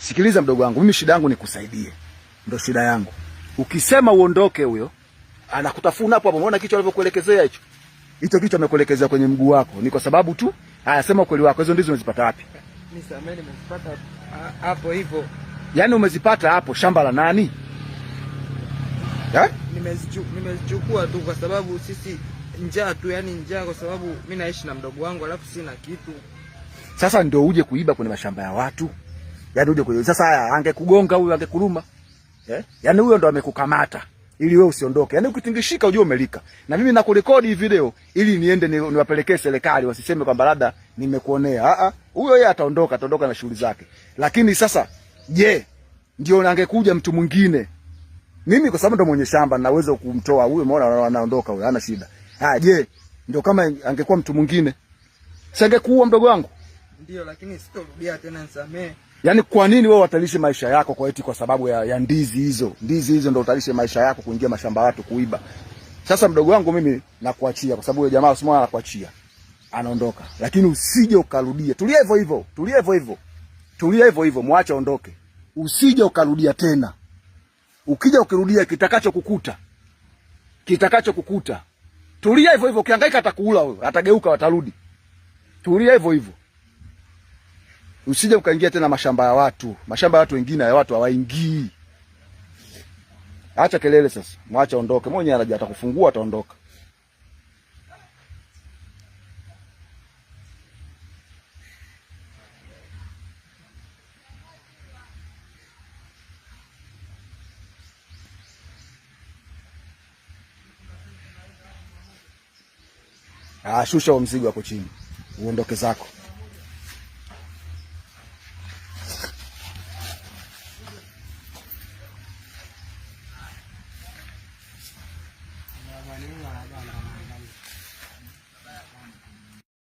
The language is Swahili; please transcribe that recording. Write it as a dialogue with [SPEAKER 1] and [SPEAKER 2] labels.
[SPEAKER 1] Sikiliza mdogo wangu, mimi shida yangu ni kusaidie. Ndio shida yangu. Ukisema uondoke huyo, anakutafuna hapo hapo. Umeona kichwa alivyokuelekezea hicho? Hicho kichwa amekuelekezea kwenye mguu wako. Ni kwa sababu tu, haya sema ukweli wako. Hizo ndizo umezipata wapi?
[SPEAKER 2] Nisameni, nimezipata hapo hivyo.
[SPEAKER 1] Yaani umezipata hapo shamba la nani?
[SPEAKER 2] Nimezichukua tu kwa sababu sisi njaa tu, yani njaa kwa sababu mimi naishi na mdogo wangu alafu sina kitu.
[SPEAKER 1] Sasa ndio uje kuiba kwenye mashamba ya watu. Yaani uje kuiba. Sasa haya angekugonga huyo, angekuruma. Yaani huyo ndo amekukamata ili wewe usiondoke. Yaani ukitingishika ujue umelika. Na mimi nakurekodi hii video ili niende niwapelekee serikali wasiseme kwamba labda nimekuonea. Huyo yeye ataondoka na shughuli zake. Lakini sasa je, ndio angekuja mtu mwingine? Mimi kwa sababu ndo mwenye shamba naweza kumtoa huyo, umeona anaondoka huyo, hana shida. Je, ndio kama angekuwa mtu mwingine? Singekuua mdogo wangu?
[SPEAKER 2] Ndio, lakini sitorudia tena, nisamee.
[SPEAKER 1] Yaani kwa nini wewe watalishe maisha yako kwa eti kwa sababu ya ndizi hizo? Ndizi hizo ndio utalishe maisha yako kuingia mashamba watu kuiba. Sasa mdogo wangu mimi nakuachia kwa sababu yule jamaa usimwona anakuachia. Anaondoka. Lakini usije ukarudia. Tulia hivyo hivyo. Tulia hivyo hivyo, muache aondoke. Usije ukarudia tena. Ukija ukirudia kitakachokukuta. Tulia hivyo hivyo, ukihangaika atakuula wewe, atageuka watarudi. Tulia hivyo hivyo. Usije ukaingia tena mashamba ya watu. Mashamba ya watu wengine ya watu hawaingii. Acha kelele sasa. Mwacha aondoke. Mwenyewe anaja atakufungua ataondoka. Shusha huo mzigo hapo chini. Uondoke zako.